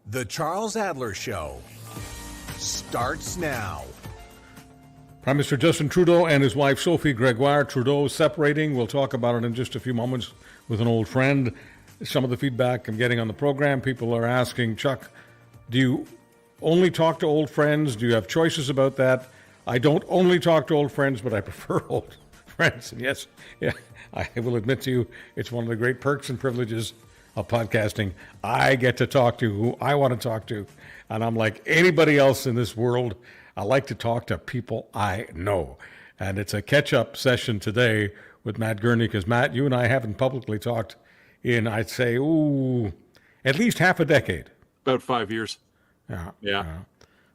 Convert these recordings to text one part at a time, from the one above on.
The Charles Adler Show starts now. Prime Minister Justin Trudeau and his wife Sophie Gregoire Trudeau separating. We'll talk about it in just a few moments with an old friend. Some of the feedback I'm getting on the program, people are asking, Chuck, do you only talk to old friends? Do you have choices about that? I don't only talk to old friends, but I prefer old friends. And yes, yeah, I will admit to you, it's one of the great perks and privileges of podcasting. I get to talk to who I want to talk to. And I'm like anybody else in this world, I like to talk to people I know. And it's a catch-up session today with Matt Gurney, because Matt, you and I haven't publicly talked in, I'd say, at least half a decade. About 5 years. Yeah.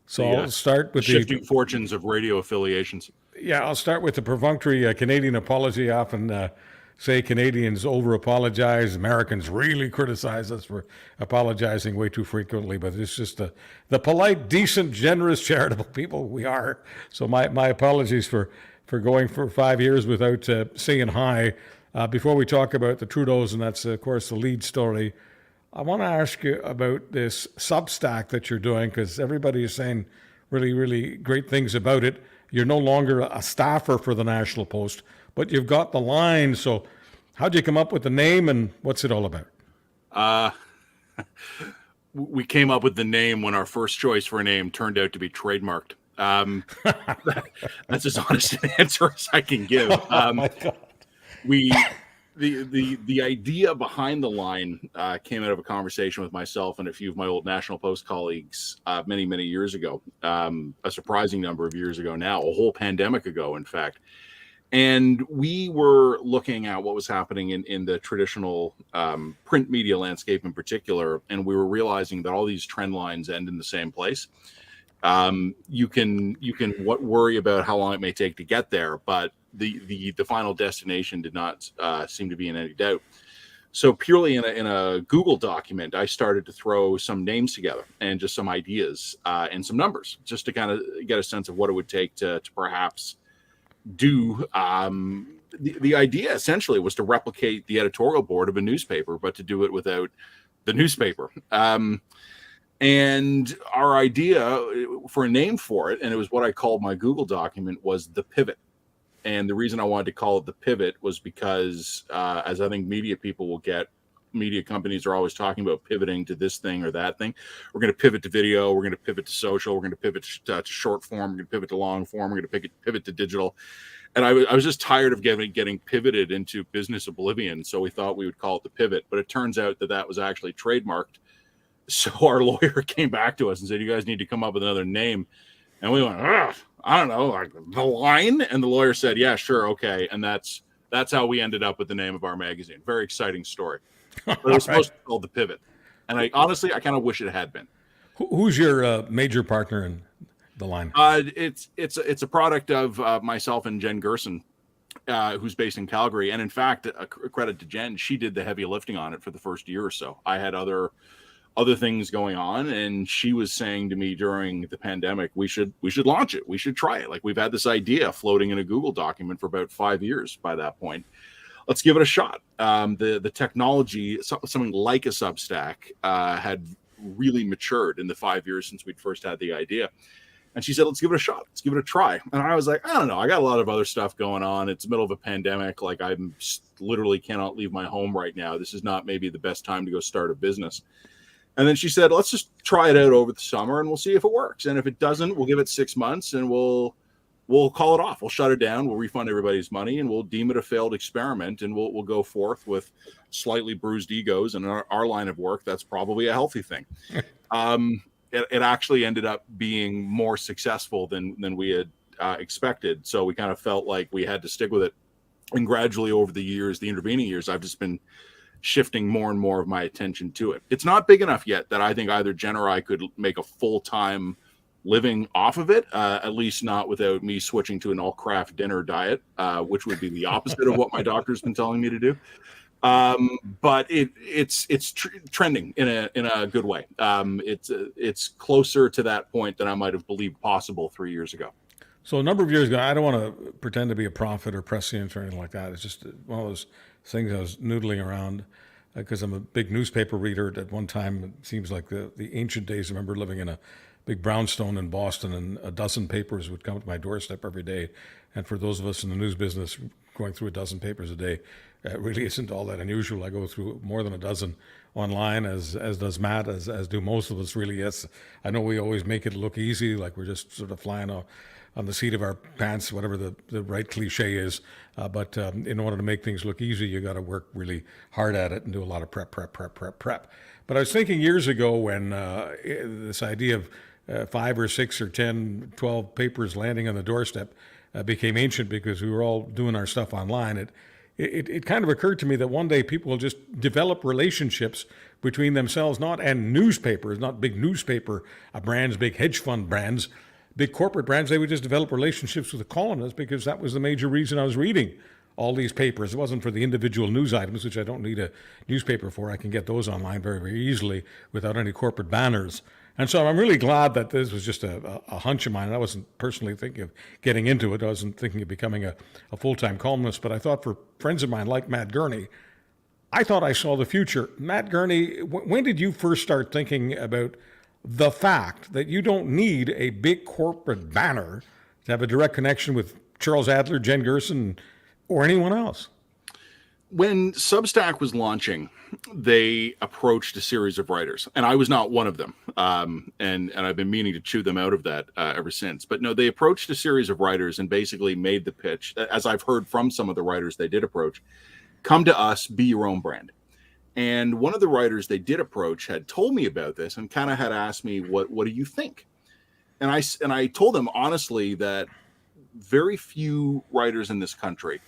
So I'll start with shifting fortunes of radio affiliations. Yeah, I'll start with the perfunctory Canadian apology. I often say Canadians over-apologize. Americans really criticize us for apologizing way too frequently, but it's just the polite, decent, generous, charitable people we are. So my apologies for going for 5 years without saying hi. Before we talk about the Trudeaus, and that's, of course, the lead story, I want to ask you about this Substack that you're doing, because everybody is saying really, really great things about it. You're no longer a staffer for the National Post, but you've got the line. So how'd you come up with the name, and what's it all about? We came up with the name when our first choice for a name turned out to be trademarked. That's as honest an answer as I can give. Oh my God. The idea behind the line came out of a conversation with myself and a few of my old National Post colleagues many, many years ago, a surprising number of years ago now, a whole pandemic ago, in fact. And we were looking at what was happening in the traditional print media landscape in particular, and we were realizing that all these trend lines end in the same place. You can worry about how long it may take to get there, but the final destination did not seem to be in any doubt. So purely in a Google document, I started to throw some names together and just some ideas and some numbers, just to kind of get a sense of what it would take to perhaps do. The idea essentially was to replicate the editorial board of a newspaper, but to do it without the newspaper. And our idea for a name for it, and it was what I called my Google document, was The Pivot. And the reason I wanted to call it The Pivot was because, as I think media people will get, media companies are always talking about pivoting to this thing or that thing. We're going to pivot to video. We're going to pivot to social. We're going to pivot to short form. We're going to pivot to long form. We're going to pivot to digital. And I was just tired of getting pivoted into business oblivion. So we thought we would call it The Pivot. But it turns out that was actually trademarked. So our lawyer came back to us and said, you guys need to come up with another name. And we went, I don't know, like The Line? And the lawyer said, yeah, sure, okay. And that's how we ended up with the name of our magazine. Very exciting story. But it was supposed to be called The Pivot. And I kind of wish it had been. Who's your major partner in The Line? It's a product of myself and Jen Gerson, who's based in Calgary. And in fact, a credit to Jen, she did the heavy lifting on it for the first year or so. I had other things going on, and she was saying to me during the pandemic, we should launch it. We should try it. Like, we've had this idea floating in a Google document for about 5 years by that point. Let's give it a shot. The technology, something like a Substack, had really matured in the 5 years since we'd first had the idea. And she said, let's give it a shot. Let's give it a try. And I was like, I don't know. I got a lot of other stuff going on. It's the middle of a pandemic. Like, I'm literally cannot leave my home right now. This is not maybe the best time to go start a business. And then she said, let's just try it out over the summer and we'll see if it works. And if it doesn't, we'll give it 6 months and we'll call it off. We'll shut it down. We'll refund everybody's money and we'll deem it a failed experiment. And we'll go forth with slightly bruised egos. And in our line of work, that's probably a healthy thing. It actually ended up being more successful than we had expected. So we kind of felt like we had to stick with it. And gradually over the intervening years, I've just been shifting more and more of my attention to it. It's not big enough yet that I think either Jen or I could make a full-time living off of it, at least not without me switching to an all-craft dinner diet, which would be the opposite of what my doctor's been telling me to do. But it's trending in a good way. It's closer to that point than I might have believed possible 3 years ago. So a number of years ago, I don't want to pretend to be a prophet or prescient or anything like that. It's just one of those things I was noodling around. because I'm a big newspaper reader. At one time, it seems like the ancient days. I remember living in a big brownstone in Boston, and a dozen papers would come to my doorstep every day. And for those of us in the news business, going through a dozen papers a day really isn't all that unusual. I go through more than a dozen online, as does Matt, as do most of us. Really, yes. I know we always make it look easy, like we're just sort of flying on the seat of our pants, whatever the right cliche is. But in order to make things look easy, you got to work really hard at it and do a lot of prep. But I was thinking years ago when this idea of 5 or 6 or 10, 12 papers landing on the doorstep became ancient because we were all doing our stuff online. It kind of occurred to me that one day people will just develop relationships between themselves, and newspapers, not big newspaper brands, big hedge fund brands, big corporate brands. They would just develop relationships with the columnists because that was the major reason I was reading all these papers. It wasn't for the individual news items, which I don't need a newspaper for. I can get those online very, very easily without any corporate banners. And so I'm really glad that this was just a hunch of mine. I wasn't personally thinking of getting into it. I wasn't thinking of becoming a full-time columnist. But I thought for friends of mine like Matt Gurney, I thought I saw the future. Matt Gurney, when did you first start thinking about the fact that you don't need a big corporate banner to have a direct connection with Charles Adler, Jen Gerson, or anyone else? When Substack was launching, they approached a series of writers, and I was not one of them. And I've been meaning to chew them out of that ever since. But no, they approached a series of writers and basically made the pitch, as I've heard from some of the writers they did approach, come to us, be your own brand. And one of the writers they did approach had told me about this and kind of had asked me, what do you think? And I told them honestly that very few writers in this country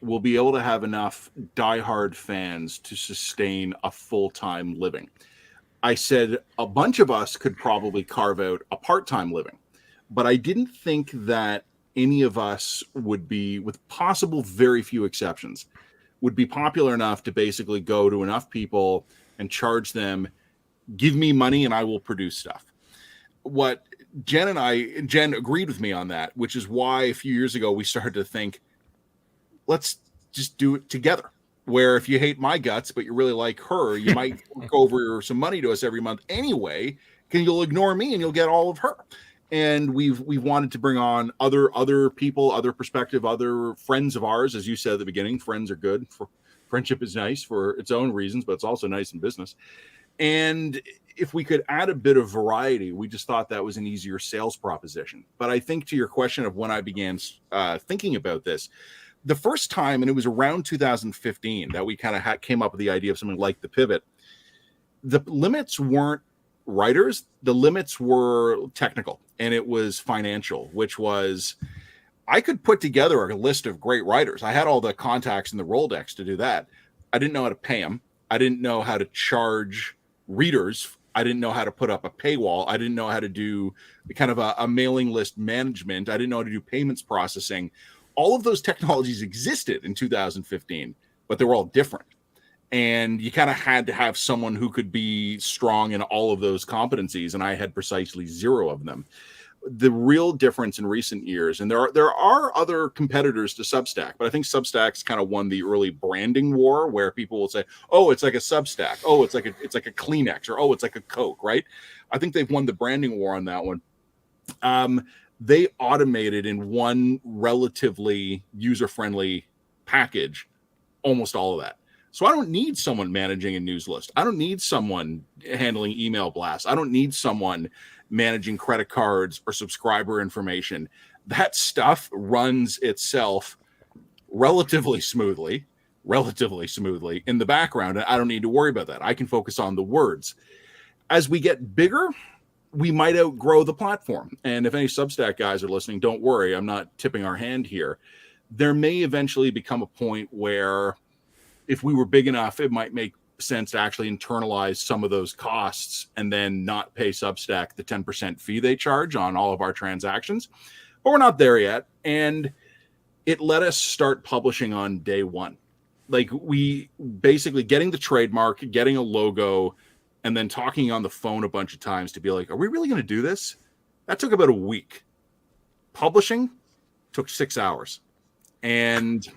will be able to have enough diehard fans to sustain a full-time living. I said a bunch of us could probably carve out a part-time living, but I didn't think that any of us would be, with possible very few exceptions, would be popular enough to basically go to enough people and charge them, give me money and I will produce stuff. What Jen agreed with me on that, which is why a few years ago we started to think, let's just do it together. Where if you hate my guts, but you really like her, you might fork over some money to us every month anyway, you'll ignore me and you'll get all of her. And we've wanted to bring on other people, other perspective, other friends of ours. As you said at the beginning, friends are good. Friendship is nice for its own reasons, but it's also nice in business. And if we could add a bit of variety, we just thought that was an easier sales proposition. But I think to your question of when I began thinking about this, the first time, and it was around 2015 that we kind of came up with the idea of something like the pivot. The limits weren't writers, the limits were technical, and it was financial, which was I could put together a list of great writers. I had all the contacts in the Rolodex to do that. I didn't know how to pay them. I didn't know how to charge readers. I didn't know how to put up a paywall. I didn't know how to do kind of a mailing list management. I didn't know how to do payments processing. All of those technologies existed in 2015, but they were all different. And you kind of had to have someone who could be strong in all of those competencies, and I had precisely zero of them. The real difference in recent years, and there are other competitors to Substack, but I think Substack's kind of won the early branding war, where people will say, "Oh, it's like a Substack. Oh, it's like a Kleenex," or "Oh, it's like a Coke." Right? I think they've won the branding war on that one. They automated in one relatively user-friendly package almost all of that. So I don't need someone managing a news list. I don't need someone handling email blasts. I don't need someone managing credit cards or subscriber information. That stuff runs itself relatively smoothly in the background. And I don't need to worry about that. I can focus on the words. As we get bigger, we might outgrow the platform. And if any Substack guys are listening, don't worry. I'm not tipping our hand here. There may eventually become a point where if we were big enough, it might make sense to actually internalize some of those costs and then not pay Substack the 10% fee they charge on all of our transactions. But we're not there yet. And it let us start publishing on day one. Like we basically getting the trademark, getting a logo, and then talking on the phone a bunch of times to be like, are we really going to do this? That took about a week. Publishing took 6 hours. And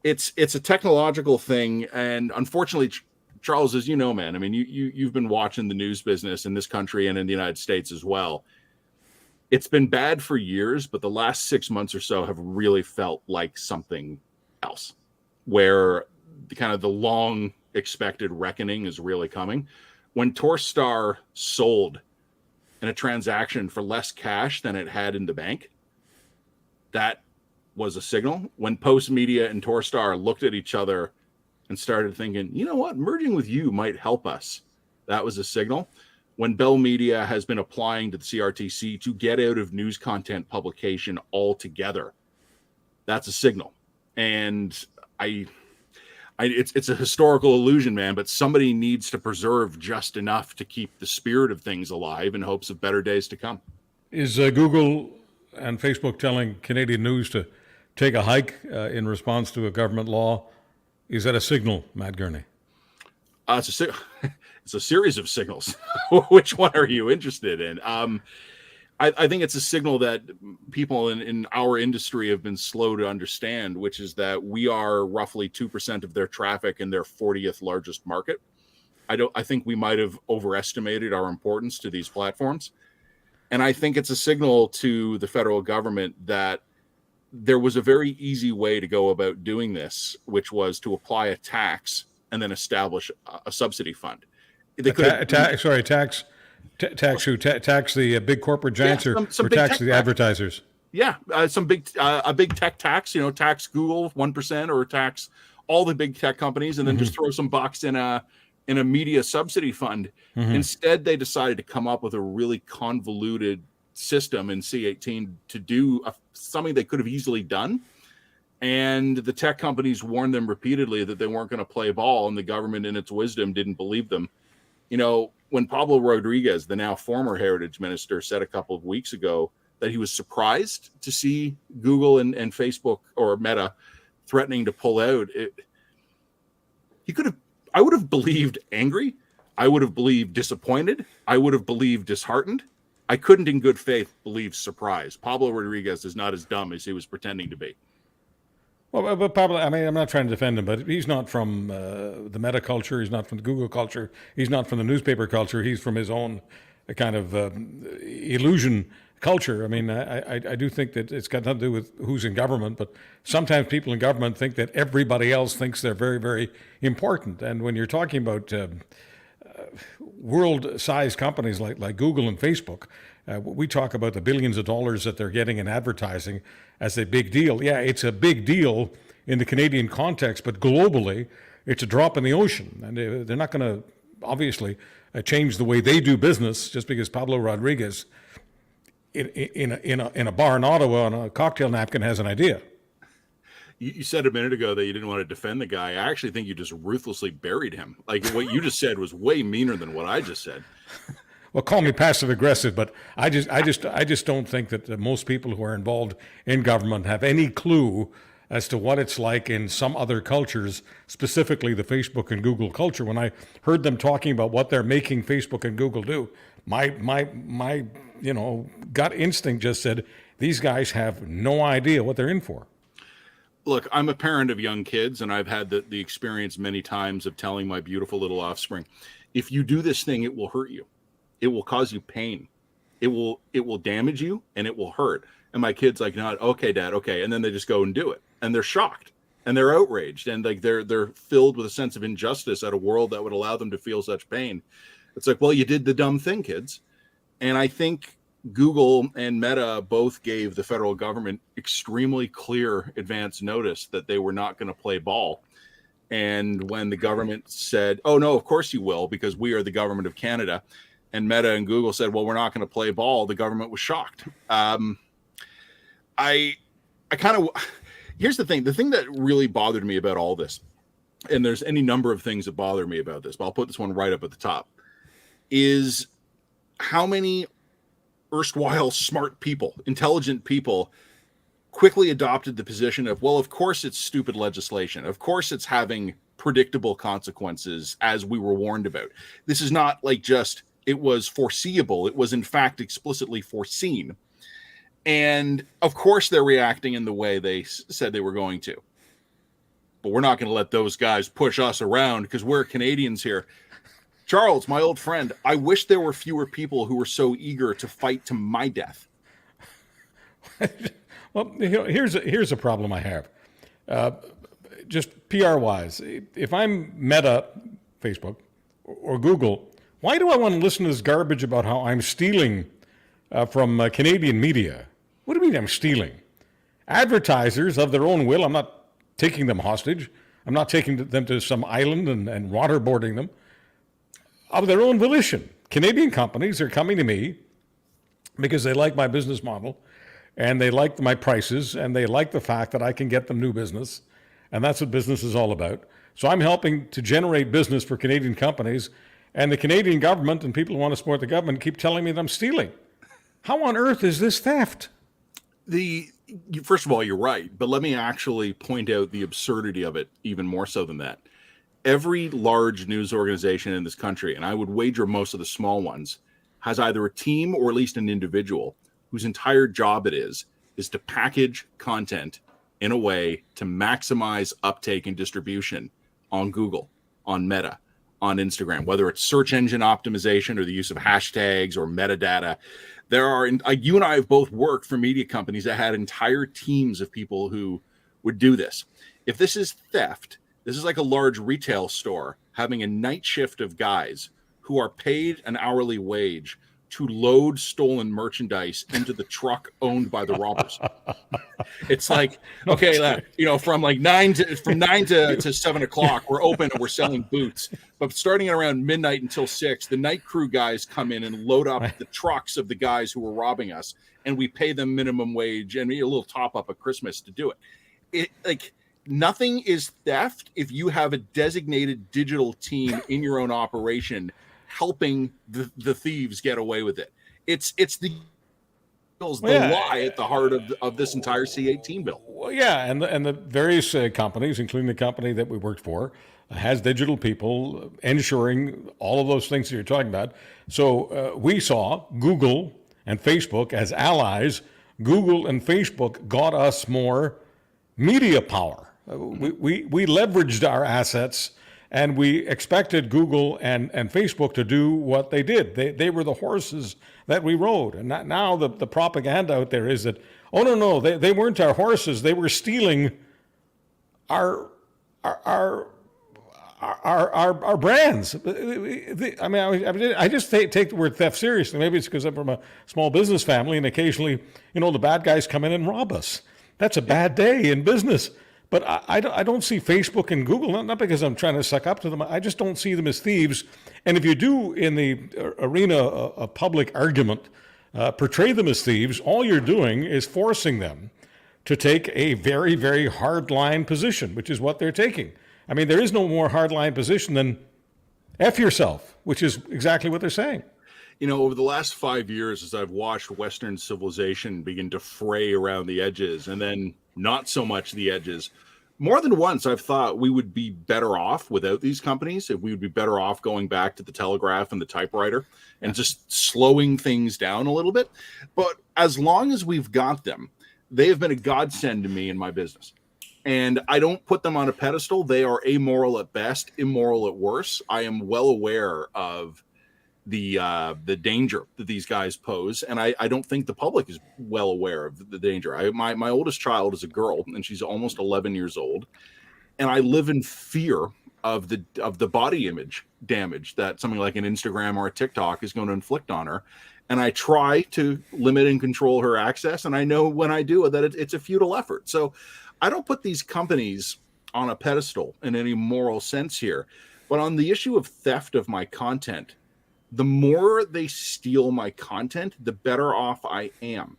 It's a technological thing, and unfortunately, Charles, as you know, man, I mean, you've been watching the news business in this country and in the United States as well. It's been bad for years, but the last 6 months or so have really felt like something else, where the long expected reckoning is really coming. When Torstar sold in a transaction for less cash than it had in the bank, that was a signal. When Post Media and Torstar looked at each other and started thinking, you know what, merging with you might help us, that was a signal. When Bell Media has been applying to the CRTC to get out of news content publication altogether, that's a signal. And it's a historical illusion, man, but somebody needs to preserve just enough to keep the spirit of things alive in hopes of better days to come. Is Google and Facebook telling Canadian news to take a hike in response to a government law? Is that a signal, Matt Gurney? It's a series of signals. Which one are you interested in? I think it's a signal that people in our industry have been slow to understand, which is that we are roughly 2% of their traffic in their 40th largest market. I think we might have overestimated our importance to these platforms. And I think it's a signal to the federal government that there was a very easy way to go about doing this, which was to apply a tax and then establish a subsidy fund. They could tax who? Tax the big corporate giants, or tax the advertisers? Yeah, a big tech tax. Tax Google 1%, or tax all the big tech companies, and then just throw some bucks in a media subsidy fund. Instead, they decided to come up with a really convoluted system in C-18 to do something they could have easily done. And the tech companies warned them repeatedly that they weren't going to play ball, and the government, in its wisdom, didn't believe them. When Pablo Rodriguez, the now former Heritage Minister, said a couple of weeks ago that he was surprised to see Google and Facebook, or Meta, threatening to pull out, I would have believed angry. I would have believed disappointed. I would have believed disheartened. I couldn't in good faith believe surprised. Pablo Rodriguez is not as dumb as he was pretending to be. Well, but Pablo, I mean, I'm not trying to defend him, but he's not from the Meta culture. He's not from the Google culture. He's not from the newspaper culture. He's from his own kind of illusion culture. I mean, I do think that it's got nothing to do with who's in government, but sometimes people in government think that everybody else thinks they're very, very important. And when you're talking about world-sized companies like Google and Facebook, we talk about the billions of dollars that they're getting in advertising as a big deal. Yeah, it's a big deal in the Canadian context, but globally, it's a drop in the ocean. And they're not going to, obviously, change the way they do business just because Pablo Rodriguez in a bar in Ottawa on a cocktail napkin has an idea. You said a minute ago that you didn't want to defend the guy. I actually think you just ruthlessly buried him. Like, what you just said was way meaner than what I just said. Well, call me passive aggressive, but I just don't think that most people who are involved in government have any clue as to what it's like in some other cultures, specifically the Facebook and Google culture. When I heard them talking about what they're making Facebook and Google do, my gut instinct just said these guys have no idea what they're in for. Look, I'm a parent of young kids, and I've had the experience many times of telling my beautiful little offspring, if you do this thing, it will hurt you. It will cause you pain. It will damage you, and it will hurt. And my kid's like, no, okay, Dad, okay. And then they just go and do it. And they're shocked and they're outraged. And like they're filled with a sense of injustice at a world that would allow them to feel such pain. It's like, well, you did the dumb thing, kids. And I think Google and Meta both gave the federal government extremely clear advance notice that they were not going to play ball. And when the government said, oh, no, of course you will, because we are the government of Canada, and Meta and Google said, well, we're not going to play ball, the government was shocked. Here's the thing that really bothered me about all this, and there's any number of things that bother me about this, but I'll put this one right up at the top, is how many erstwhile smart people, intelligent people, quickly adopted the position of, well, of course it's stupid legislation. Of course it's having predictable consequences, as we were warned about. This is not like just, it was foreseeable. It was in fact explicitly foreseen. And of course they're reacting in the way they said they were going to. but we're not going to let those guys push us around because we're Canadians here. Charles, my old friend, I wish there were fewer people who were so eager to fight to my death. Well, here's a problem I have. Just PR-wise, if I'm Meta, Facebook, or Google, why do I want to listen to this garbage about how I'm stealing from Canadian media? What do you mean I'm stealing? Advertisers of their own will, I'm not taking them hostage. I'm not taking them to some island and waterboarding them. Of their own volition. Canadian companies are coming to me because they like my business model and they like my prices and they like the fact that I can get them new business. And that's what business is all about. So I'm helping to generate business for Canadian companies, and the Canadian government and people who want to support the government keep telling me that I'm stealing. How on earth is this theft? First of all, you're right, but let me actually point out the absurdity of it even more so than that. Every large news organization in this country, and I would wager most of the small ones, has either a team or at least an individual whose entire job it is to package content in a way to maximize uptake and distribution on Google, on Meta, on Instagram, whether it's search engine optimization or the use of hashtags or metadata. There are, you and I have both worked for media companies that had entire teams of people who would do this. If this is theft, this is like a large retail store having a night shift of guys who are paid an hourly wage to load stolen merchandise into the truck owned by the robbers. It's like, okay, from 9 to 7 o'clock, we're open and we're selling boots. But starting at around midnight until 6, the night crew guys come in and load up the trucks of the guys who were robbing us, and we pay them minimum wage and a little top up at Christmas to do it. Nothing is theft if you have a designated digital team in your own operation helping the thieves get away with it. It's the lie at the heart of this entire C-18 bill. Well, yeah, and the various companies, including the company that we worked for, has digital people ensuring all of those things that you're talking about. So we saw Google and Facebook as allies. Google and Facebook got us more media power. We leveraged our assets, and we expected Google and Facebook to do what they did. They were the horses that we rode. And now the propaganda out there is that, oh, no, they weren't our horses. They were stealing our brands. I mean, I just take the word theft seriously. Maybe it's because I'm from a small business family, and occasionally, the bad guys come in and rob us. That's a bad day in business. But I don't see Facebook and Google, not because I'm trying to suck up to them. I just don't see them as thieves. And if you do, in the arena of public argument, portray them as thieves, all you're doing is forcing them to take a very, very hardline position, which is what they're taking. I mean, there is no more hardline position than F yourself, which is exactly what they're saying. Over the last 5 years, as I've watched Western civilization begin to fray around the edges and then not so much the edges, more than once I've thought we would be better off without these companies. If we would be better off going back to the telegraph and the typewriter and just slowing things down a little bit. But as long as we've got them, they have been a godsend to me in my business. And I don't put them on a pedestal. They are amoral at best, immoral at worst. I am well aware of the danger that these guys pose, and I don't think the public is well aware of the danger. My oldest child is a girl, and she's almost 11 years old, and I live in fear of the body image damage that something like an Instagram or a TikTok is going to inflict on her. And I try to limit and control her access, and I know when I do that it's a futile effort. So I don't put these companies on a pedestal in any moral sense here, but on the issue of theft of my content, the more they steal my content, the better off I am.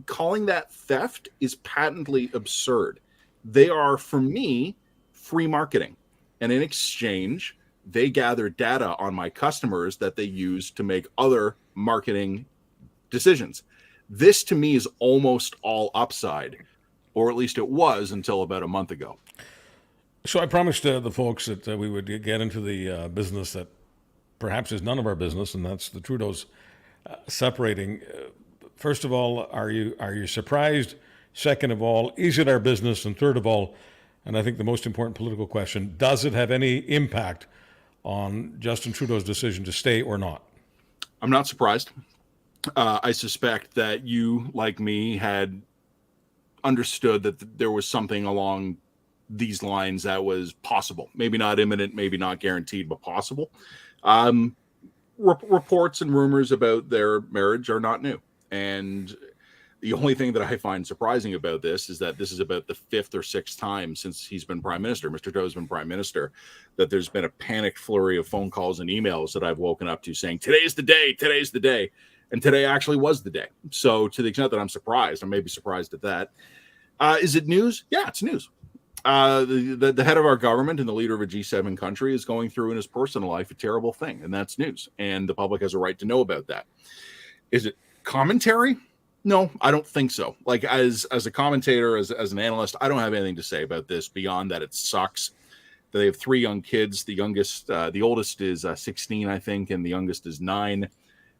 Calling that theft is patently absurd. They are, for me, free marketing. And in exchange, they gather data on my customers that they use to make other marketing decisions. This, to me, is almost all upside, or at least it was until about a month ago. So I promised the folks that we would get into the business that perhaps is none of our business, and that's the Trudeau's separating. First of all, are you surprised? Second of all, is it our business? And third of all, and I think the most important political question, does it have any impact on Justin Trudeau's decision to stay or not? I'm not surprised. I suspect that you, like me, had understood that there was something along these lines that was possible. Maybe not imminent, maybe not guaranteed, but possible. Reports and rumors about their marriage are not new. And the only thing that I find surprising about this is that this is about the fifth or sixth time since he's been prime minister, Mr. Trudeau's been prime minister, that there's been a panicked flurry of phone calls and emails that I've woken up to saying, today's the day, today's the day. And today actually was the day. So to the extent that I'm surprised, I may be surprised at that. Is it news? Yeah, it's news. The head of our government and the leader of a G7 country is going through in his personal life a terrible thing, and that's news. And the public has a right to know about that. Is it commentary? No, I don't think so. Like as a commentator, as an analyst, I don't have anything to say about this beyond that it sucks. They have 3 young kids. The oldest is 16, I think, and the youngest is 9.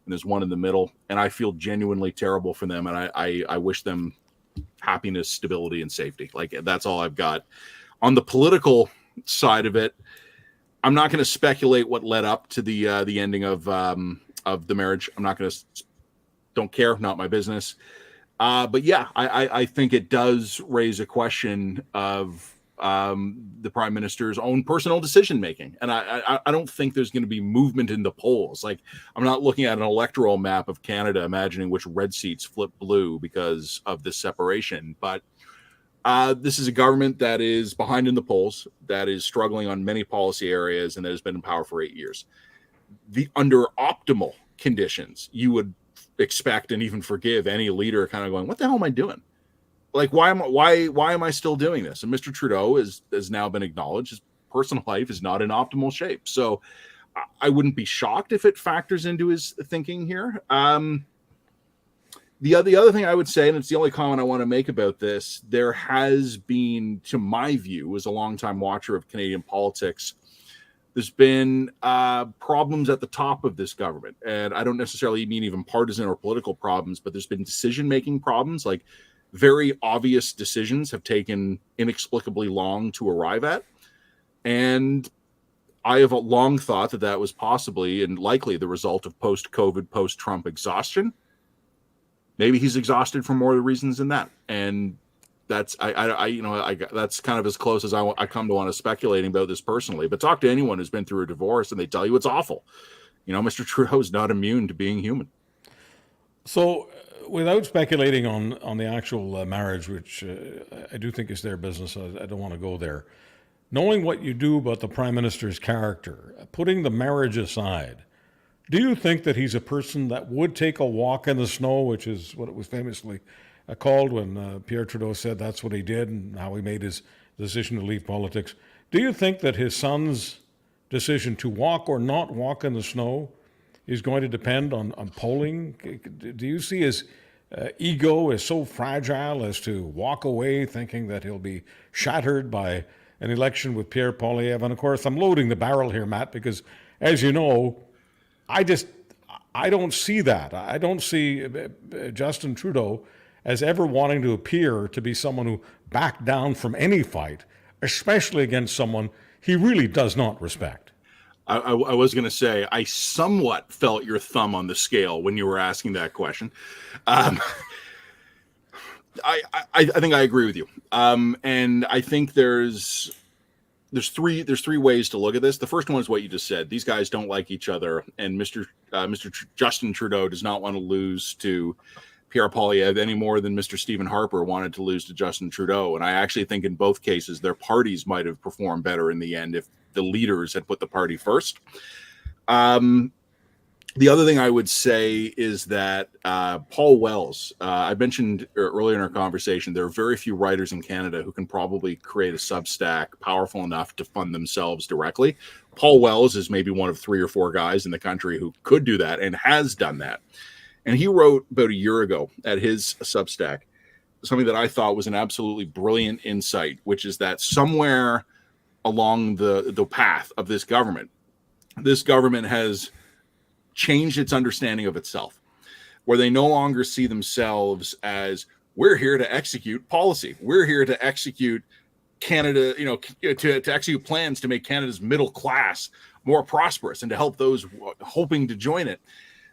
And there's one in the middle. And I feel genuinely terrible for them. And I wish them happiness, stability, and safety. Like that's all I've got. On the political side of it, I'm not going to speculate what led up to the ending of the marriage. I'm not going to. Don't care. Not my business. But yeah, I think it does raise a question of the prime minister's own personal decision making, and I don't think there's going to be movement in the polls. Like I'm not looking at an electoral map of Canada, imagining which red seats flip blue because of this separation. But this is a government that is behind in the polls, that is struggling on many policy areas, and that has been in power for 8 years. Under optimal conditions, you would expect and even forgive any leader kind of going, what the hell am I doing? Like, why am I still doing this? And Mr. Trudeau has now been acknowledged. His personal life is not in optimal shape. So I wouldn't be shocked if it factors into his thinking here. The other thing I would say, and it's the only comment I want to make about this, there has been, to my view, as a longtime watcher of Canadian politics, there's been problems at the top of this government. And I don't necessarily mean even partisan or political problems, but there's been decision-making problems. Like very obvious decisions have taken inexplicably long to arrive at. And I have long thought that was possibly and likely the result of post-COVID, post-Trump exhaustion. Maybe he's exhausted for more reasons than that. And that's that's kind of as close as I come to want to speculating about this personally. But talk to anyone who's been through a divorce and they tell you it's awful. Mr. Trudeau is not immune to being human. So without speculating on the actual marriage, which I do think is their business, I don't want to go there. Knowing what you do about the Prime Minister's character, putting the marriage aside, do you think that he's a person that would take a walk in the snow, which is what it was famously called when Pierre Trudeau said that's what he did and how he made his decision to leave politics? Do you think that his son's decision to walk or not walk in the snow is going to depend on polling? Do you see his ego is so fragile as to walk away thinking that he'll be shattered by an election with Pierre Poilievre? And of course, I'm loading the barrel here, Matt, because as you know, I don't see that. I don't see Justin Trudeau as ever wanting to appear to be someone who backed down from any fight, especially against someone he really does not respect. I was going to say, I somewhat felt your thumb on the scale when you were asking that question. I think I agree with you. And I think there's three ways to look at this. The first one is what you just said. These guys don't like each other, and Mr. Justin Trudeau does not want to lose to Pierre Poilievre any more than Mr. Stephen Harper wanted to lose to Justin Trudeau. And I actually think in both cases, their parties might have performed better in the end if the leaders had put the party first. The other thing I would say is that Paul Wells, I mentioned earlier in our conversation, there are very few writers in Canada who can probably create a Substack powerful enough to fund themselves directly. Paul Wells is maybe one of 3 or 4 guys in the country who could do that and has done that. And he wrote about a year ago at his Substack something that I thought was an absolutely brilliant insight, which is that somewhere along the path of this government has changed its understanding of itself, where they no longer see themselves as, we're here to execute policy. We're here to execute Canada, to execute plans to make Canada's middle class more prosperous and to help those hoping to join it.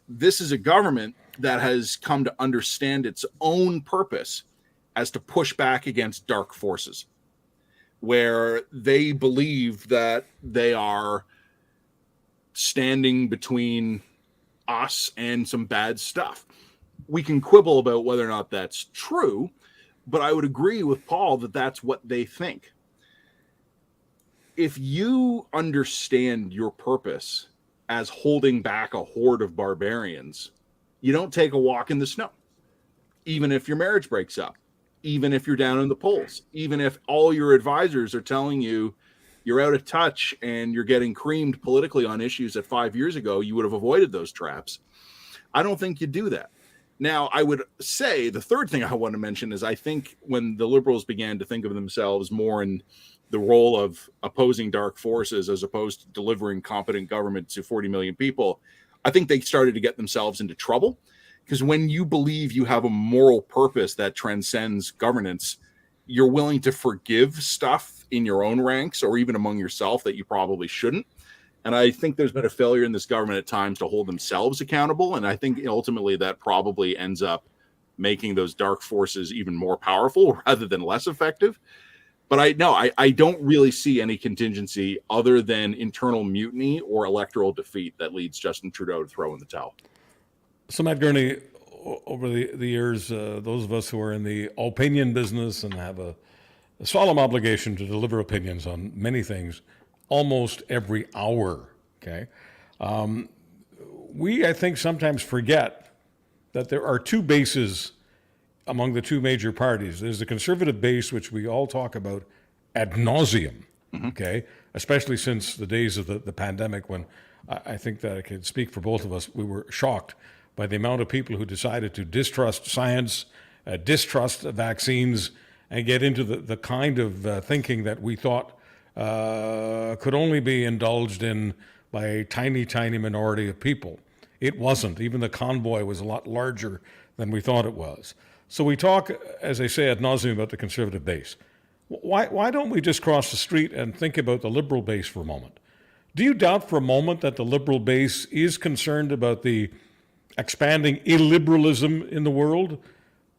This is a government that has come to understand its own purpose as to push back against dark forces, where they believe that they are standing between us and some bad stuff. We can quibble about whether or not that's true, but I would agree with Paul that that's what they think. If you understand your purpose as holding back a horde of barbarians, you don't take a walk in the snow, even if your marriage breaks up, even if you're down in the polls, even if all your advisors are telling you you're out of touch and you're getting creamed politically on issues that 5 years ago you would have avoided those traps. I don't think you do that. Now, I would say the third thing I want to mention is I think when the Liberals began to think of themselves more in the role of opposing dark forces as opposed to delivering competent government to 40 million people, I think they started to get themselves into trouble. Because when you believe you have a moral purpose that transcends governance, you're willing to forgive stuff in your own ranks or even among yourself that you probably shouldn't. And I think there's been a failure in this government at times to hold themselves accountable. And I think ultimately that probably ends up making those dark forces even more powerful rather than less effective. But I don't really see any contingency other than internal mutiny or electoral defeat that leads Justin Trudeau to throw in the towel. So, Matt Gurney, over the years, those of us who are in the opinion business and have a solemn obligation to deliver opinions on many things almost every hour, okay? We, I think, sometimes forget that there are two bases among the two major parties. There's the conservative base, which we all talk about ad nauseum, okay? Especially since the days of the pandemic, when I think that I can speak for both of us, we were shocked by the amount of people who decided to distrust science, distrust vaccines, and get into the kind of thinking that we thought could only be indulged in by a tiny, tiny minority of people. It wasn't. Even the convoy was a lot larger than we thought it was. So we talk, as I say, ad nauseum about the conservative base. Why don't we just cross the street and think about the liberal base for a moment? Do you doubt for a moment that the liberal base is concerned about the expanding illiberalism in the world,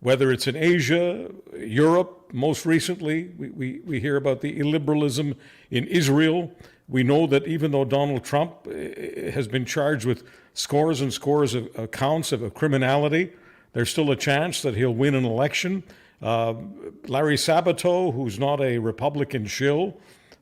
whether it's in Asia, Europe, most recently, we hear about the illiberalism in Israel. We know that even though Donald Trump has been charged with scores and scores of counts of criminality, there's still a chance that he'll win an election. Larry Sabato, who's not a Republican shill,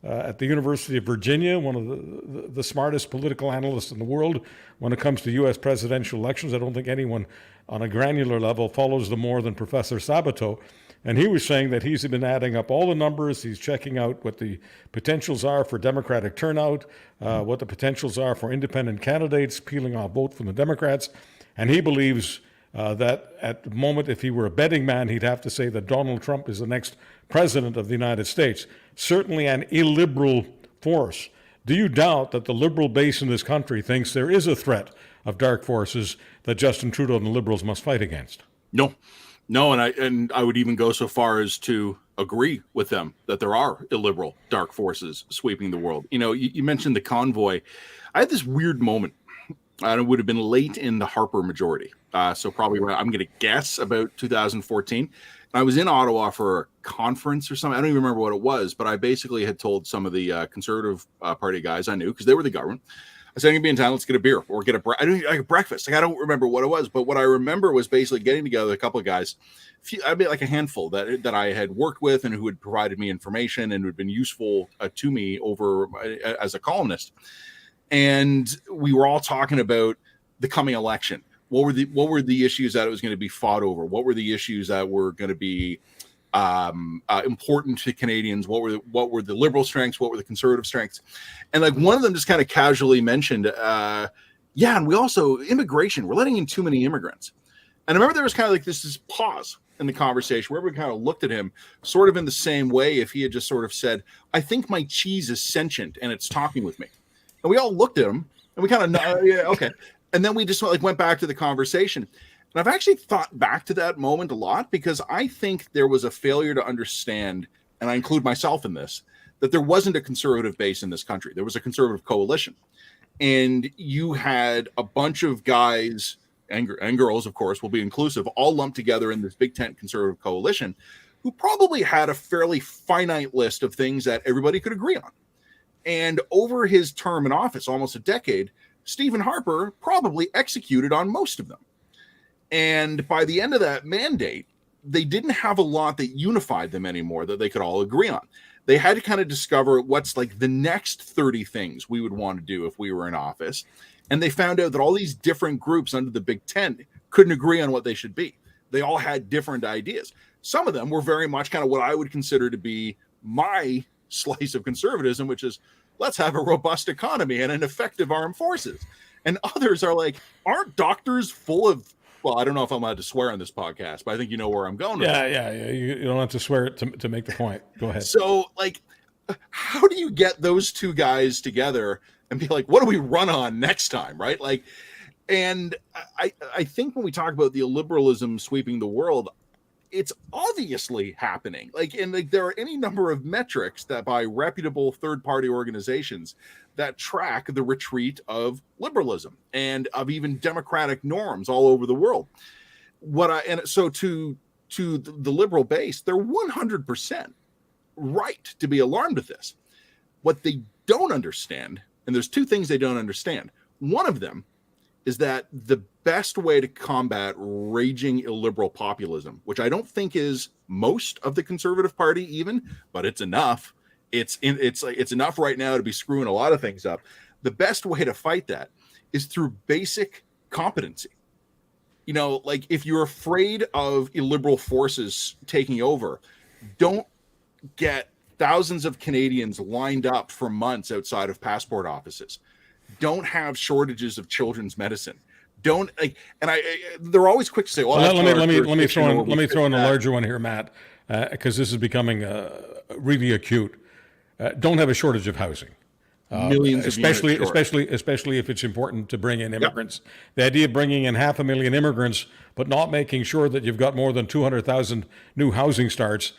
at the University of Virginia, one of the smartest political analysts in the world when it comes to U.S. presidential elections. I don't think anyone on a granular level follows them more than Professor Sabato. And he was saying that he's been adding up all the numbers. He's checking out what the potentials are for Democratic turnout, what the potentials are for independent candidates peeling off vote from the Democrats. And he believes that at the moment, if he were a betting man, he'd have to say that Donald Trump is the next president of the United States. Certainly an illiberal force. Do you doubt that the liberal base in this country thinks there is a threat of dark forces that Justin Trudeau and the Liberals must fight against? No, and I would even go so far as to agree with them that there are illiberal dark forces sweeping the world. You mentioned the convoy. I had this weird moment. And it would have been late in the Harper majority. So probably I'm going to guess about 2014. I was in Ottawa for a conference or something. I don't even remember what it was, but I basically had told some of the Conservative Party guys I knew, because they were the government. I said, I'm going to be in town. Let's get a beer or get a breakfast. I don't remember what it was, but what I remember was basically getting together with a couple of guys, like a handful that I had worked with and who had provided me information and who had been useful to me over as a columnist. And we were all talking about the coming election. What were the issues that it was going to be fought over? What were the issues that were going to be important to Canadians? What were the liberal strengths? What were the conservative strengths? And like one of them just kind of casually mentioned, and we also immigration. We're letting in too many immigrants. And I remember there was kind of like this pause in the conversation where we kind of looked at him sort of in the same way if he had just sort of said, I think my cheese is sentient and it's talking with me. And we all looked at him and we kind of, yeah, okay. And then we just went back to the conversation. And I've actually thought back to that moment a lot because I think there was a failure to understand and I include myself in this, that there wasn't a conservative base in this country. There was a conservative coalition. And you had a bunch of guys and girls, of course, will be inclusive, all lumped together in this big tent conservative coalition who probably had a fairly finite list of things that everybody could agree on. And over his term in office, almost a decade, Stephen Harper probably executed on most of them. And by the end of that mandate, they didn't have a lot that unified them anymore that they could all agree on. They had to kind of discover what's like the next 30 things we would want to do if we were in office. And they found out that all these different groups under the big tent couldn't agree on what they should be. They all had different ideas. Some of them were very much kind of what I would consider to be my slice of conservatism, which is let's have a robust economy and an effective armed forces. And others are like, aren't doctors full of, well, I don't know if I'm allowed to swear on this podcast, but I think you know where I'm going with it. Yeah. You don't have to swear to make the point. Go ahead. So, like, how do you get those two guys together and be like, what do we run on next time, right? Like, and I think when we talk about the illiberalism sweeping the world, it's obviously happening. Like, and like, there are any number of metrics that by reputable third-party organizations that track the retreat of liberalism and of even democratic norms all over the world. So to the liberal base, they're 100% right to be alarmed at this. What they don't understand, and there's two things they don't understand. One of them is that the best way to combat raging illiberal populism, which I don't think is most of the Conservative Party even, but it's enough. It's enough right now to be screwing a lot of things up. The best way to fight that is through basic competency. You know, like if you're afraid of illiberal forces taking over, don't get thousands of Canadians lined up for months outside of passport offices. Don't have shortages of children's medicine. Don't like, and they're always quick to say, "Well, let me throw in a larger one here, Matt, because this is becoming really acute. Don't have a shortage of housing, millions, especially if it's important to bring in immigrants. Yep. The idea of bringing in 500,000 immigrants, but not making sure that you've got more than 200,000 new housing starts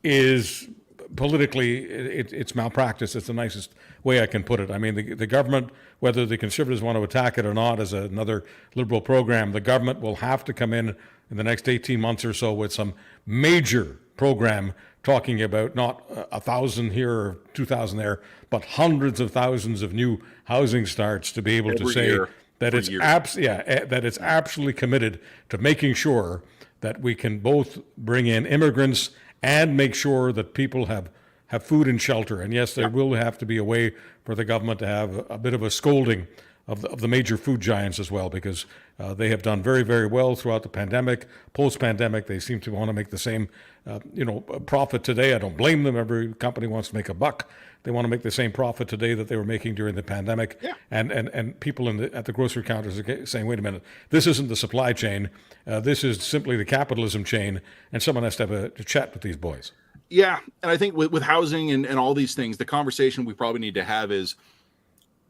is politically, it's malpractice. It's the nicest way I can put it. I mean, the government, whether the Conservatives want to attack it or not as another Liberal program, the government will have to come in the next 18 months or so with some major program talking about not 1,000 here or 2,000 there, but hundreds of thousands of new housing starts to be able to say that it's absolutely committed to making sure that we can both bring in immigrants and make sure that people have food and shelter. And yes, there will have to be a way for the government to have a bit of a scolding of the major food giants as well, because they have done very, very well throughout the pandemic. Post-pandemic, they seem to want to make the same profit today. I don't blame them. Every company wants to make a buck. They want to make the same profit today that they were making during the pandemic. Yeah. And people at the grocery counters are saying, wait a minute, this isn't the supply chain. This is simply the capitalism chain, and someone has to have a chat with these boys. Yeah, and I think with housing and all these things, the conversation we probably need to have is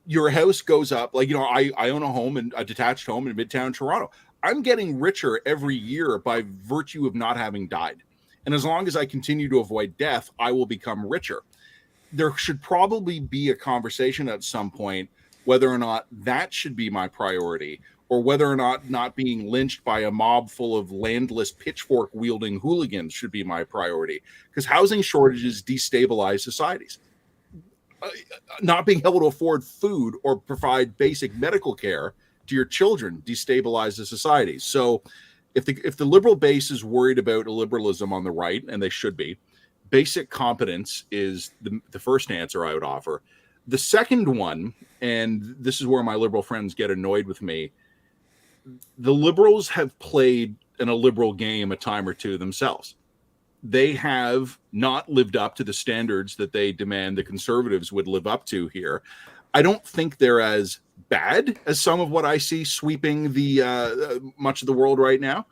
your house goes up. Like, I own a home, and a detached home in Midtown Toronto. I'm getting richer every year by virtue of not having died. And as long as I continue to avoid death, I will become richer. There should probably be a conversation at some point whether or not that should be my priority, or whether or not being lynched by a mob full of landless pitchfork-wielding hooligans should be my priority. Because housing shortages destabilize societies. Not being able to afford food or provide basic medical care to your children destabilizes societies. So if the liberal base is worried about illiberalism on the right, and they should be, basic competence is the first answer I would offer. The second one, and this is where my liberal friends get annoyed with me, the liberals have played an illiberal game a time or two themselves. They have not lived up to the standards that they demand the conservatives would live up to here. I don't think they're as bad as some of what I see sweeping the much of the world right now.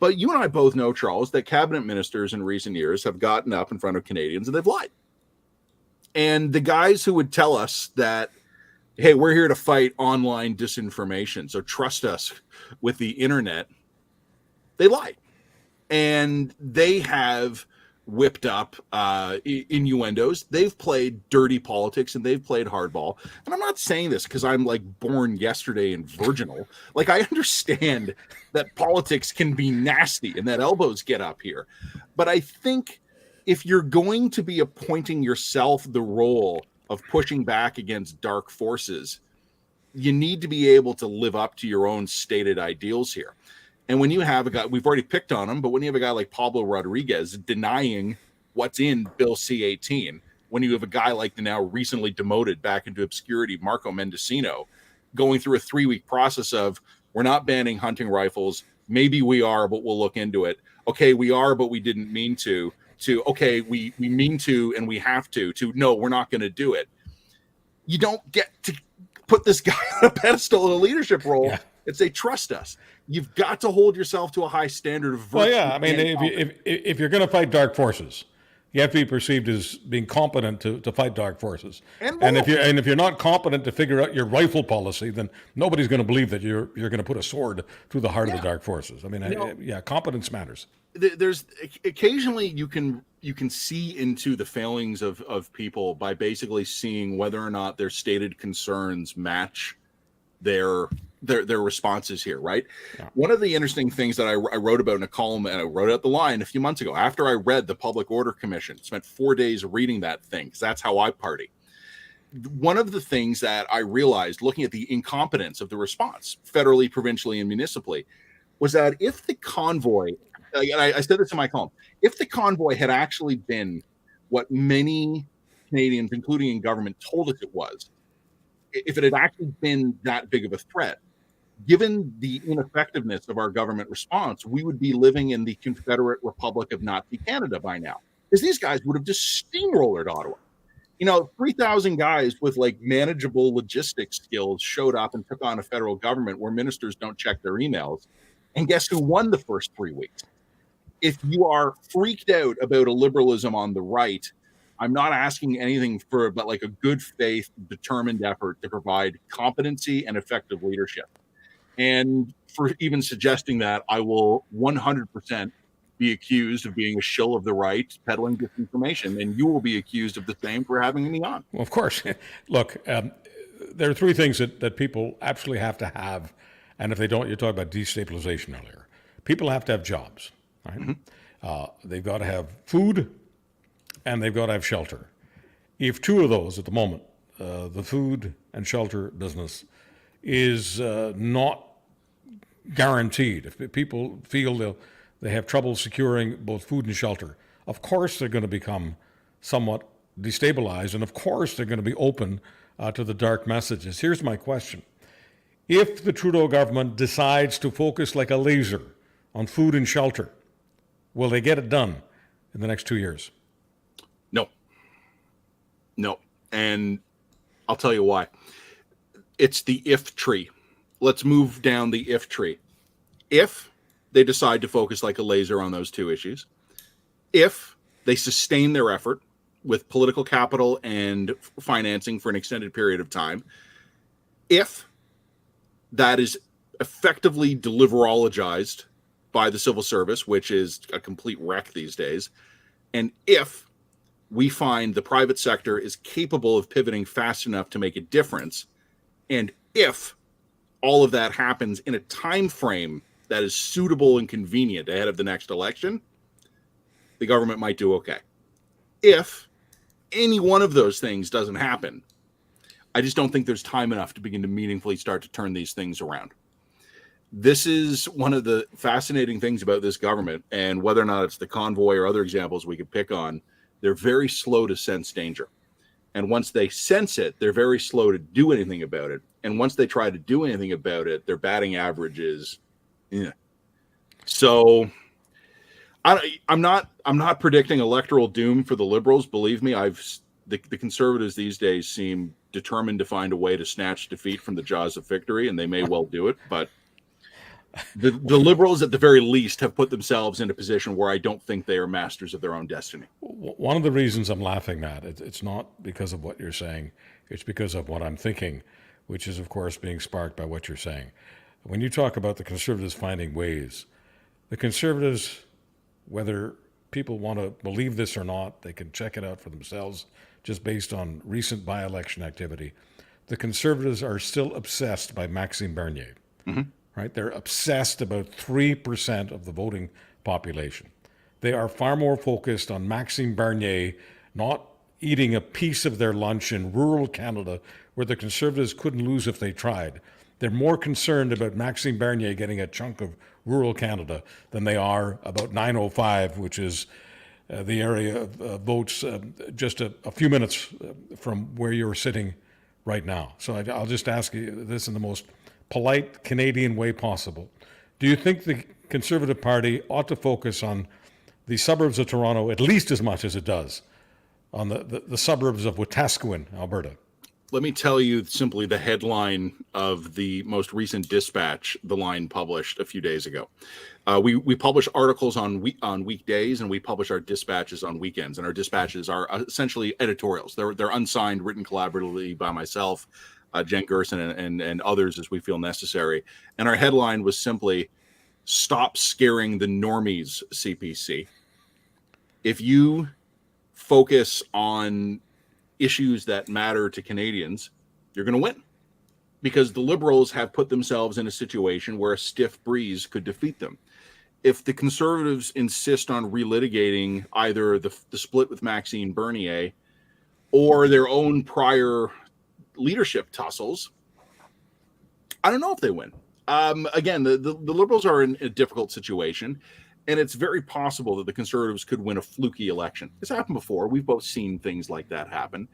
But you and I both know, Charles, that cabinet ministers in recent years have gotten up in front of Canadians and they've lied. And the guys who would tell us that, hey, we're here to fight online disinformation, so trust us with the internet, they lied. And they have whipped up innuendos. They've played dirty politics and they've played hardball. And I'm not saying this because I'm like born yesterday and virginal. Like, I understand that politics can be nasty and that elbows get up here. But I think if you're going to be appointing yourself the role of pushing back against dark forces, you need to be able to live up to your own stated ideals here. And when you have a guy, we've already picked on him, but when you have a guy like Pablo Rodriguez denying what's in Bill C-18, when you have a guy like the now recently demoted back into obscurity Marco Mendocino going through a 3-week process of, we're not banning hunting rifles, maybe we are, but we'll look into it. Okay, we are, but we didn't mean to okay, we mean to and we have to no, we're not going to do it. You don't get to put this guy on a pedestal in a leadership role and say, trust us. You've got to hold yourself to a high standard of virtue. Well, yeah, I mean, if you're going to fight dark forces, you have to be perceived as being competent to fight dark forces. And if you're not competent to figure out your rifle policy, then nobody's going to believe that you're going to put a sword through the heart of the dark forces. I mean, competence matters. There's occasionally you can see into the failings of people by basically seeing whether or not their stated concerns match their responses here, right? Yeah. One of the interesting things that I wrote about in a column, and I wrote out the line a few months ago after I read the Public Order Commission, spent 4 days reading that thing because that's how I party. One of the things that I realized looking at the incompetence of the response, federally, provincially, and municipally, was that if the convoy, and I said this in my column, if the convoy had actually been what many Canadians, including in government, told us it was, if it had actually been that big of a threat, given the ineffectiveness of our government response, we would be living in the Confederate Republic of Nazi Canada by now, because these guys would have just steamrollered Ottawa. 3,000 guys with like manageable logistics skills showed up and took on a federal government where ministers don't check their emails. And guess who won the first 3 weeks? If you are freaked out about a liberalism on the right, I'm not asking anything but like a good faith, determined effort to provide competency and effective leadership. And for even suggesting that, I will 100% be accused of being a shill of the right, peddling disinformation, and you will be accused of the same for having me on. Well, of course. Look, there are 3 things that people absolutely have to have, and if they don't, you're talking about destabilization earlier. People have to have jobs, right? Mm-hmm. They've got to have food, and they've got to have shelter. If 2 of those at the moment, the food and shelter business is not guaranteed, if people feel they have trouble securing both food and shelter, of course they're going to become somewhat destabilized, and of course they're going to be open to the dark messages. Here's my question. If the Trudeau government decides to focus like a laser on food and shelter, will they get it done in the next 2 years? No. And I'll tell you why. It's the if tree. Let's move down the if tree. If they decide to focus like a laser on those 2 issues, if they sustain their effort with political capital and financing for an extended period of time, if that is effectively deliverologized by the civil service, which is a complete wreck these days, and if we find the private sector is capable of pivoting fast enough to make a difference, and if all of that happens in a time frame that is suitable and convenient ahead of the next election, the government might do okay. If any one of those things doesn't happen, I just don't think there's time enough to begin to meaningfully start to turn these things around. This is one of the fascinating things about this government, and whether or not it's the convoy or other examples we could pick on, they're very slow to sense danger. And once they sense it, they're very slow to do anything about it. And once they try to do anything about it, their batting average is, So I'm not predicting electoral doom for the Liberals. Believe me, the Conservatives these days seem determined to find a way to snatch defeat from the jaws of victory, and they may well do it. But the Liberals, at the very least, have put themselves in a position where I don't think they are masters of their own destiny. One of the reasons I'm laughing, Matt, it's not because of what you're saying. It's because of what I'm thinking, which is, of course, being sparked by what you're saying. When you talk about the Conservatives finding ways, the Conservatives, whether people want to believe this or not, they can check it out for themselves just based on recent by-election activity. The Conservatives are still obsessed by Maxime Bernier, right? They're obsessed about 3% of the voting population. They are far more focused on Maxime Bernier not eating a piece of their lunch in rural Canada where the Conservatives couldn't lose if they tried. They're more concerned about Maxime Bernier getting a chunk of rural Canada than they are about 905, which is the area of votes just a few minutes from where you're sitting right now. So I'll just ask you this in the most polite Canadian way possible. Do you think the Conservative Party ought to focus on the suburbs of Toronto at least as much as it does on the suburbs of Wetaskiwin, Alberta? Let me tell you simply the headline of the most recent Dispatch the Line published a few days ago. We publish articles on weekdays, and we publish our dispatches on weekends. And our dispatches are essentially editorials. They're unsigned, written collaboratively by myself, Jen Gerson, and others as we feel necessary. And our headline was simply, "Stop scaring the normies, CPC." If you focus on issues that matter to Canadians, you're going to win, because the Liberals have put themselves in a situation where a stiff breeze could defeat them. If the Conservatives insist on relitigating either the split with Maxime Bernier or their own prior leadership tussles, I don't know if they win. Again, the Liberals are in a difficult situation, and it's very possible that the Conservatives could win a fluky election. It's happened before. We've both seen things like that happen.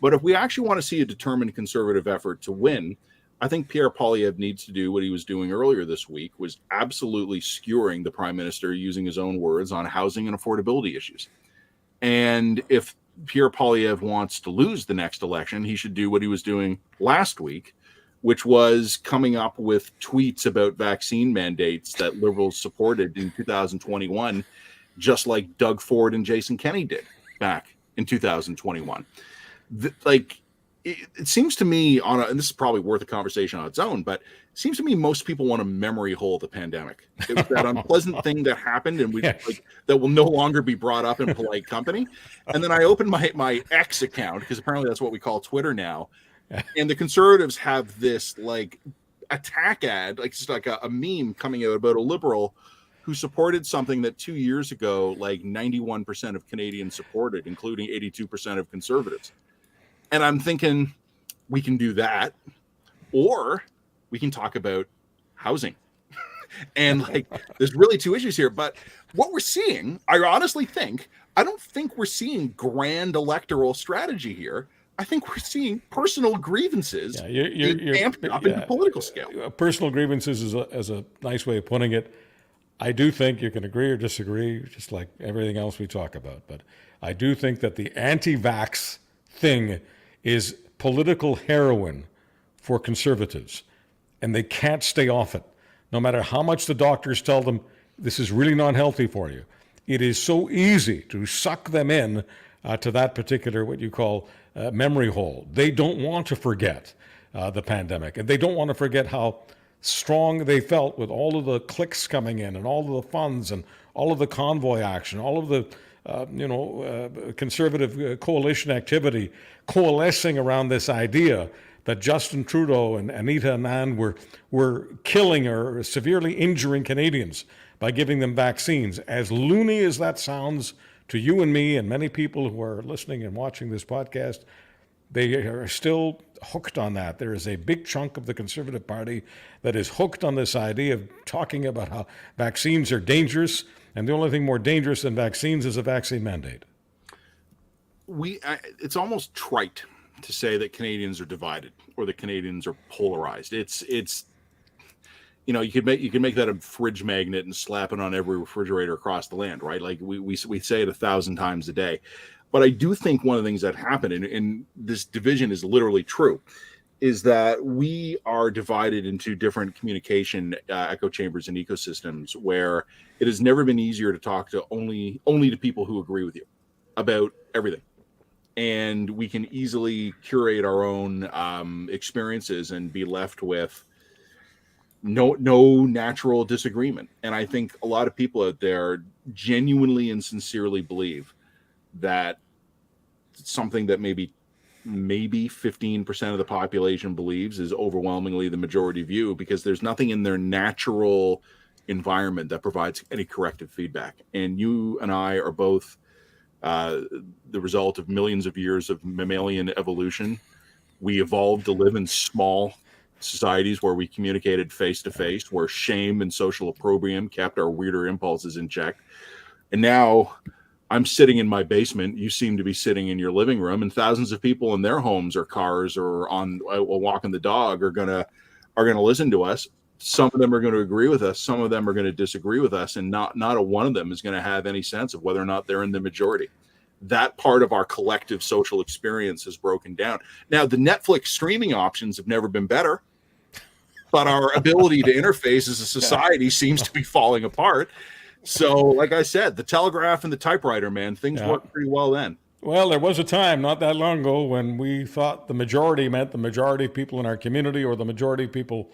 But if we actually want to see a determined Conservative effort to win, I think Pierre Poilievre needs to do what he was doing earlier this week, was absolutely skewering the Prime Minister, using his own words, on housing and affordability issues. And if Pierre Poilievre wants to lose the next election, he should do what he was doing last week, which was coming up with tweets about vaccine mandates that Liberals supported in 2021, just like Doug Ford and Jason Kenney did back in 2021. It seems to me, and this is probably worth a conversation on its own, but it seems to me most people want to memory hole the pandemic. It was that unpleasant thing that happened, and that will no longer be brought up in polite company. And then I opened my X account, because apparently that's what we call Twitter now. And the Conservatives have this attack ad, just like a meme coming out about a Liberal who supported something that 2 years ago, 91% of Canadians supported, including 82% of Conservatives. And I'm thinking, we can do that, or we can talk about housing. And there's really two issues here. But what we're seeing, I don't think we're seeing grand electoral strategy here. I think we're seeing personal grievances you're amped up in the political scale. Personal grievances is a nice way of putting it. I do think you can agree or disagree, just like everything else we talk about. But I do think that the anti-vax thing is political heroin for Conservatives, and they can't stay off it. No matter how much the doctors tell them this is really not healthy for you, it is so easy to suck them in to that particular, what you call, memory hole. They don't want to forget the pandemic, and they don't want to forget how strong they felt with all of the clicks coming in and all of the funds and all of the convoy action, all of the Conservative coalition activity coalescing around this idea that Justin Trudeau and Anita Anand were killing or severely injuring Canadians by giving them vaccines. As loony as that sounds to you and me and many people who are listening and watching this podcast, they are still hooked on that. There is a big chunk of the Conservative Party that is hooked on this idea of talking about how vaccines are dangerous, and the only thing more dangerous than vaccines is a vaccine mandate. It's almost trite to say that Canadians are divided or that Canadians are polarized. It's you could make that a fridge magnet and slap it on every refrigerator across the land, right? We say it 1,000 times a day. But I do think one of the things that happened, and this division is literally true, is that we are divided into different communication echo chambers and ecosystems, where it has never been easier to talk to only to people who agree with you about everything. And we can easily curate our own experiences and be left with no natural disagreement. And I think a lot of people out there genuinely and sincerely believe that something that maybe 15% of the population believes is overwhelmingly the majority view, because there's nothing in their natural environment that provides any corrective feedback. And you and I are both the result of millions of years of mammalian evolution. We evolved to live in small societies where we communicated face to face, where shame and social opprobrium kept our weirder impulses in check. And now I'm sitting in my basement. You seem to be sitting in your living room, and thousands of people in their homes or cars or on walking the dog are gonna listen to us. Some of them are going to agree with us. Some of them are going to disagree with us, and not a one of them is going to have any sense of whether or not they're in the majority. That part of our collective social experience has broken down. Now, the Netflix streaming options have never been better, but our ability to interface as a society seems to be falling apart. So, like I said, the telegraph and the typewriter, man, things worked pretty well then. Well, there was a time not that long ago when we thought the majority meant the majority of people in our community or the majority of people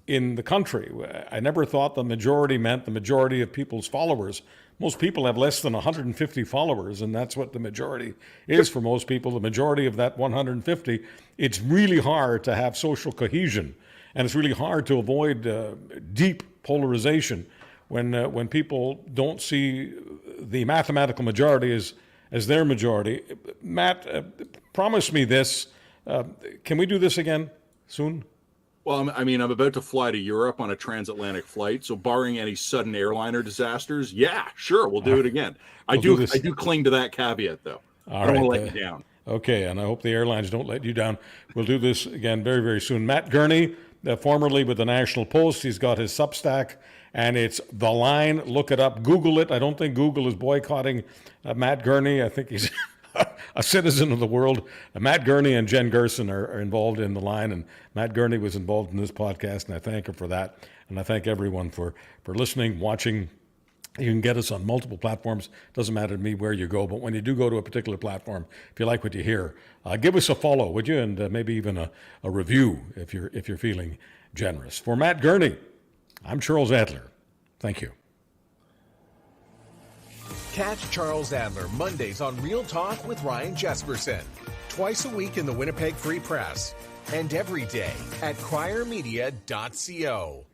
in the country. I never thought the majority meant the majority of people's followers. Most people have less than 150 followers, and that's what the majority is for most people. The majority of that 150, it's really hard to have social cohesion, and it's really hard to avoid deep polarization when people don't see the mathematical majority as their majority. Matt, promise me this. Can we do this again soon? Well, I mean, I'm about to fly to Europe on a transatlantic flight, so barring any sudden airliner disasters, yeah, sure, we'll do it again. I do cling to that caveat, though. I don't want to let you down. Okay, and I hope the airlines don't let you down. We'll do this again very, very soon. Matt Gurney, formerly with the National Post, he's got his Substack, and it's The Line. Look it up. Google it. I don't think Google is boycotting Matt Gurney. I think he's a citizen of the world. Matt Gurney and Jen Gerson are involved in The Line, and Matt Gurney was involved in this podcast, and I thank her for that. And I thank everyone for listening, watching. You can get us on multiple platforms. Doesn't matter to me where you go, but when you do go to a particular platform, if you like what you hear, give us a follow, would you? And maybe even a review if you're feeling generous. For Matt Gurney, I'm Charles Adler. Thank you. Catch Charles Adler Mondays on Real Talk with Ryan Jesperson, twice a week in the Winnipeg Free Press, and every day at criermedia.co.